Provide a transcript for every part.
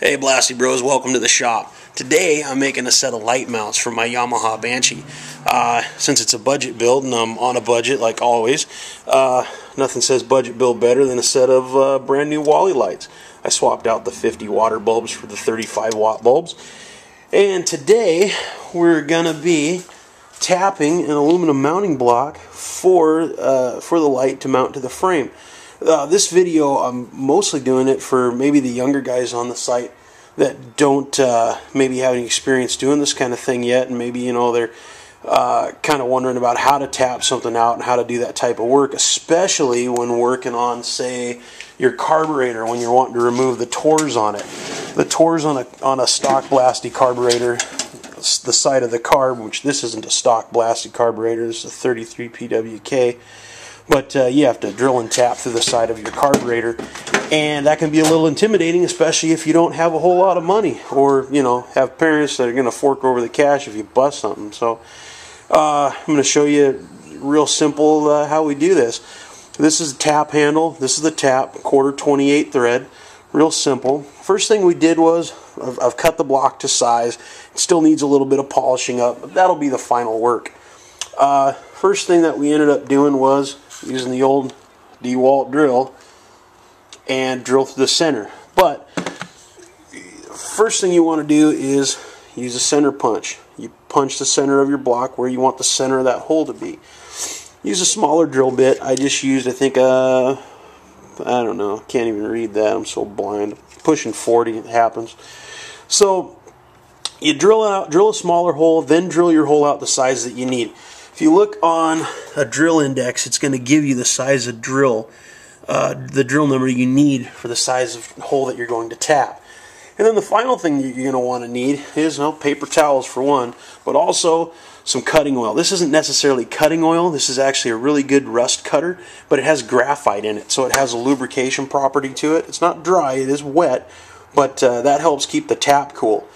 Hey Blasty Bros, welcome to the shop. Today I'm making a set of light mounts for my Yamaha Banshee. Since it's a budget build and I'm on a budget like always, nothing says budget build better than a set of brand new Wally lights. I swapped out the 50 watt bulbs for the 35 watt bulbs. And today we're going to be tapping an aluminum mounting block for the light to mount to the frame. This video, I'm mostly doing it for maybe the younger guys on the site that don't maybe have any experience doing this kind of thing yet, and maybe they're kind of wondering about how to tap something out and how to do that type of work, especially when working on, say, your carburetor, when you're wanting to remove the tores on it. The tores on a stock Blasty carburetor, the side of the carb, which this isn't a stock Blasty carburetor, this is a 33 PWK. But you have to drill and tap through the side of your carburetor, and that can be a little intimidating, especially if you don't have a whole lot of money, or have parents that are going to fork over the cash if you bust something. So I'm going to show you real simple how we do this. This is a tap handle. This is the tap, quarter 28 thread. Real simple. First thing we did was I've cut the block to size. It still needs a little bit of polishing up, but that'll be the final work. First thing that we ended up doing was using the old DeWalt drill and drill through the center. But first thing you want to do is use a center punch. You punch the center of your block where you want the center of that hole to be. Use a smaller drill bit. I just used, I think, I don't know, can't even read that, I'm so blind. Pushing 40, it happens. So you drill a smaller hole, then drill your hole out the size that you need. If you look on a drill index, it's going to give you the size of drill, the drill number you need for the size of hole that you're going to tap. And then the final thing you're going to want to need is paper towels for one, but also some cutting oil. This isn't necessarily cutting oil. This is actually a really good rust cutter, but it has graphite in it, so it has a lubrication property to it. It's not dry, it is wet, but that helps keep the tap cool.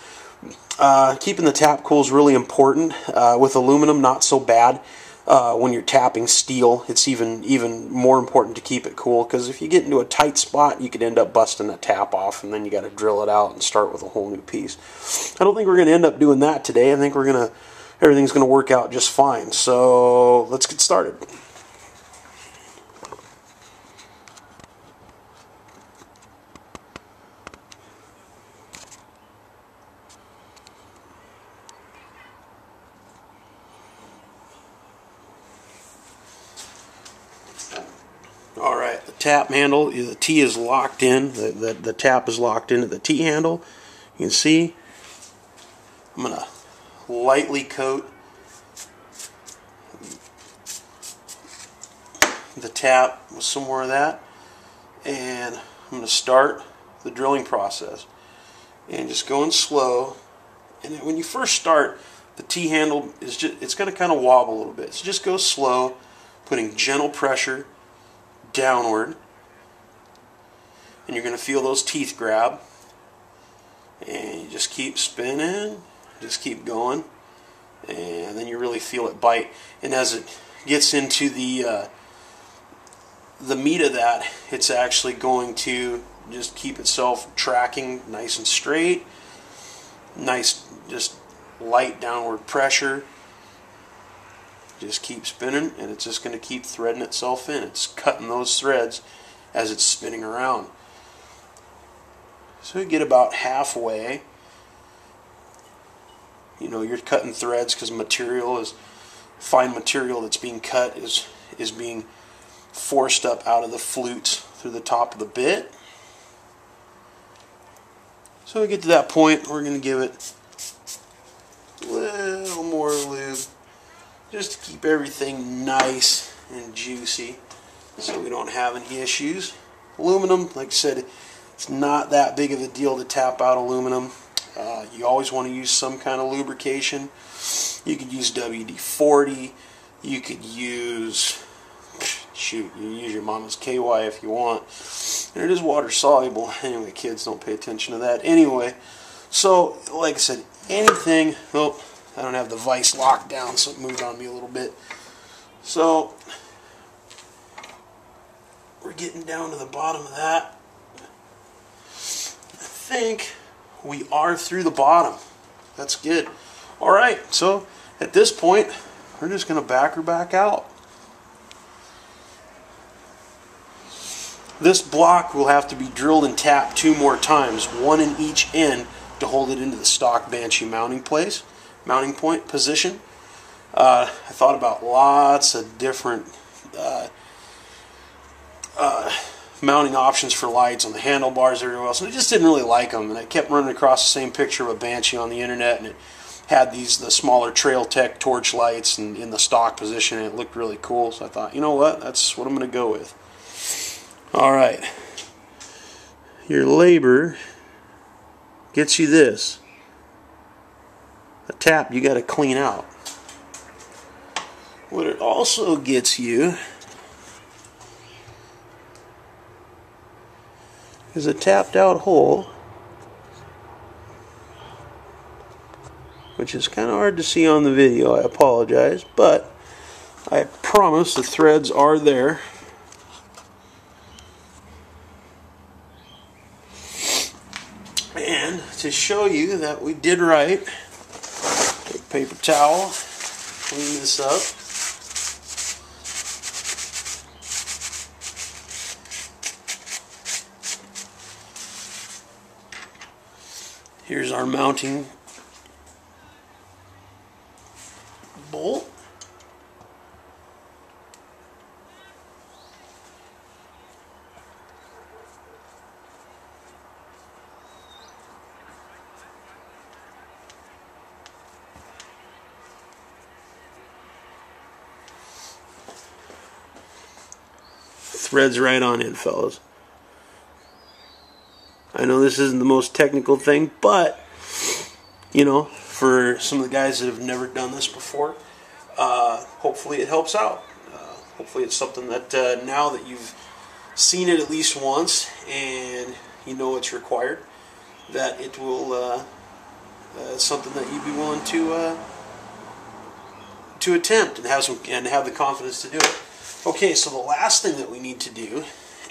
Keeping the tap cool is really important. With aluminum, not so bad. When you're tapping steel, it's even more important to keep it cool, because if you get into a tight spot, you could end up busting the tap off, and then you got to drill it out and start with a whole new piece. I don't think we're going to end up doing that today. I think everything's going to work out just fine. So let's get started. Alright, the tap handle, the T is locked in, the tap is locked into the T handle. You can see I'm going to lightly coat the tap with some more of that, and I'm going to start the drilling process. And just going slow, and when you first start, the T handle it's going to kind of wobble a little bit. So just go slow, putting gentle pressure downward, and you're going to feel those teeth grab, and you just keep spinning, just keep going, and then you really feel it bite. And as it gets into the meat of that, it's actually going to just keep itself tracking nice and straight, nice, just light downward pressure. Just keep spinning, and it's just going to keep threading itself in. It's cutting those threads as it's spinning around. So you get about halfway. You're cutting threads because fine material that's being cut is being forced up out of the flutes through the top of the bit. So we get to that point, we're going to give it a little more lube, just to keep everything nice and juicy so we don't have any issues. Aluminum, like I said, it's not that big of a deal to tap out aluminum. You always want to use some kind of lubrication. You could use WD-40. You could use, you use your mama's KY if you want. And it is water soluble. Anyway, kids, don't pay attention to that. Anyway, so like I said, anything, I don't have the vise locked down, so it moved on me a little bit. So we're getting down to the bottom of that. I think we are through the bottom. That's good. Alright, so at this point, we're just going to back her back out. This block will have to be drilled and tapped 2 more times, one in each end, to hold it into the stock Banshee mounting point position. I thought about lots of different mounting options for lights on the handlebars everywhere else, and I just didn't really like them. And I kept running across the same picture of a Banshee on the internet, and it had the smaller Trail Tech torch lights and in the stock position, and it looked really cool. So I thought, you know what, that's what I'm going to go with. Alright, your labor gets you this. A tap you got to clean out. What it also gets you is a tapped out hole, which is kind of hard to see on the video. I apologize, but I promise the threads are there. And to show you that we did right, take a paper towel, clean this up. Here's our mounting bolt. Threads right on in, fellas. I know this isn't the most technical thing, but you know, for some of the guys that have never done this before, hopefully it helps out. Hopefully it's something that now that you've seen it at least once and you know it's required, that it will something that you'd be willing to attempt and have the confidence to do it. Okay, so the last thing that we need to do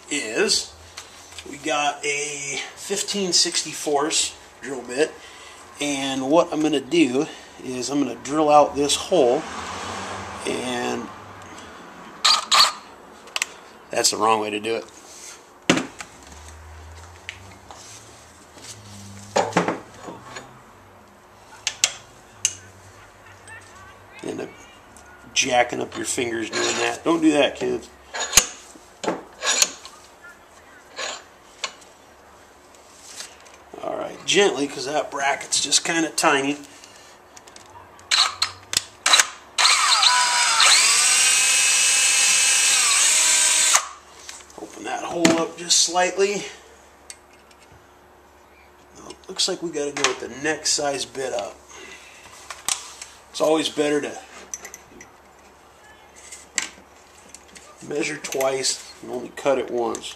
is we got a 15/64 drill bit, and what I'm going to do is I'm going to drill out this hole, and that's the wrong way to do it. End up jacking up your fingers doing that. Don't do that, kids. Alright, gently, because that bracket's just kind of tiny. Open that hole up just slightly. Looks like we got to go with the next size bit up. It's always better to measure twice and only cut it once.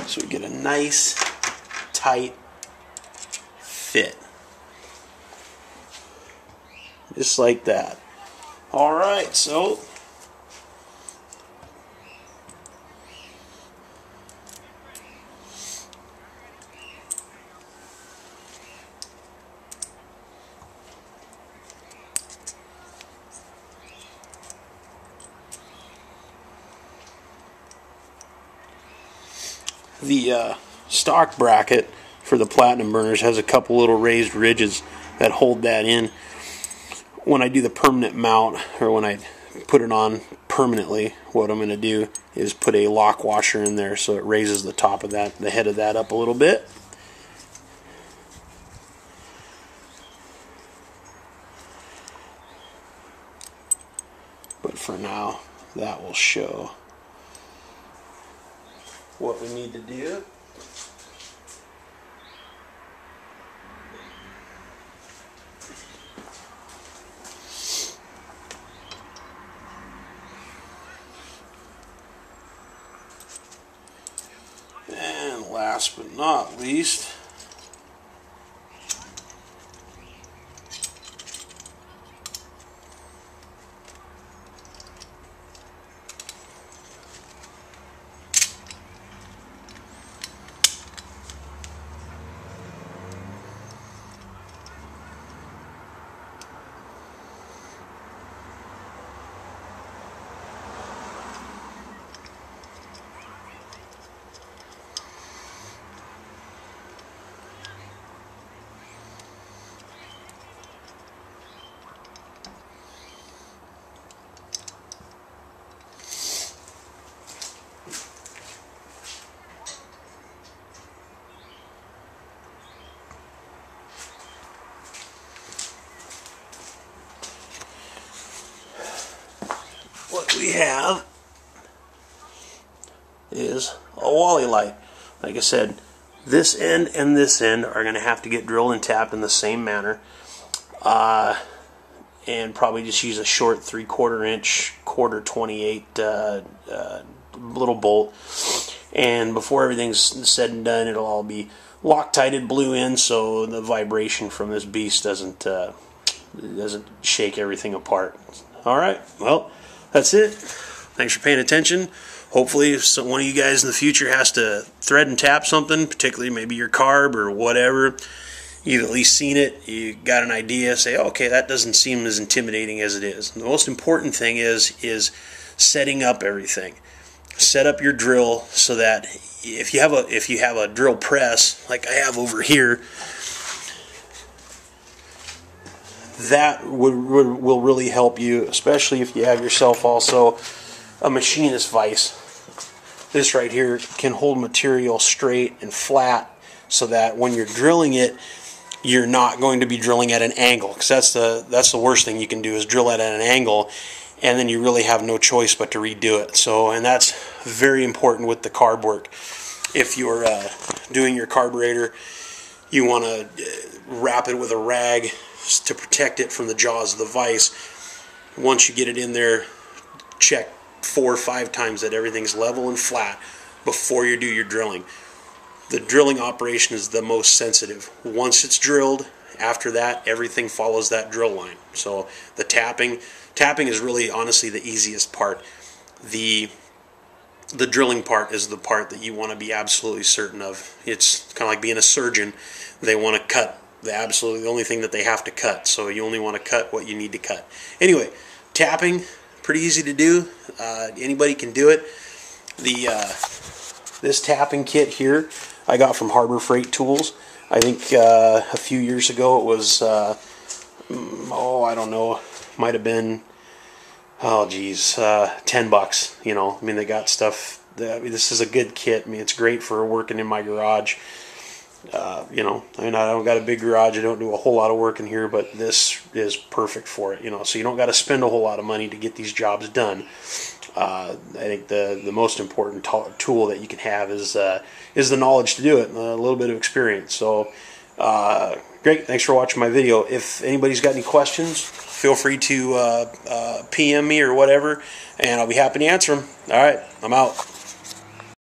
So we get a nice, tight fit. Just like that. Alright, so the stock bracket for the platinum burners has a couple little raised ridges that hold that in. When I do the permanent mount, or when I put it on permanently, what I'm going to do is put a lock washer in there so it raises the top of that, the head of that up a little bit. But for now, that will show what we need to do. And last but not least, we have is a Wally light. Like I said, this end and this end are going to have to get drilled and tapped in the same manner, and probably just use a short 3/4 inch, quarter 28 little bolt. And before everything's said and done, it'll all be Loctited blue in, so the vibration from this beast doesn't shake everything apart. All right, well, that's it. Thanks for paying attention. Hopefully, if one of you guys in the future has to thread and tap something, particularly maybe your carb or whatever, you've at least seen it, you got an idea, say, oh, okay, that doesn't seem as intimidating as it is. The most important thing is setting up everything. Set up your drill so that if you have a drill press like I have over here, that will really help you, especially if you have yourself also a machinist vise. This right here can hold material straight and flat so that when you're drilling it, you're not going to be drilling at an angle, because that's the worst thing you can do is drill it at an angle, and then you really have no choice but to redo it. So, and that's very important with the carb work. If you're doing your carburetor, you want to wrap it with a rag to protect it from the jaws of the vise. Once you get it in there, check 4 or 5 times that everything's level and flat before you do your drilling. The drilling operation is the most sensitive. Once it's drilled, after that, everything follows that drill line. So the tapping is really, honestly, the easiest part. The drilling part is the part that you want to be absolutely certain of. It's kind of like being a surgeon. They want to cut the only thing that they have to cut. So you only want to cut what you need to cut. Anyway, tapping, pretty easy to do. Anybody can do it. This tapping kit here I got from Harbor Freight Tools. I think a few years ago it was, I don't know, might have been, $10. You know, I mean, they got stuff. This is a good kit. I mean, it's great for working in my garage. You know, I mean, I don't got a big garage. I don't do a whole lot of work in here, but this is perfect for it. You know, so you don't got to spend a whole lot of money to get these jobs done. I think the most important tool that you can have is the knowledge to do it, and a little bit of experience. So, great. Thanks for watching my video. If anybody's got any questions, feel free to PM me or whatever, and I'll be happy to answer them. All right, I'm out.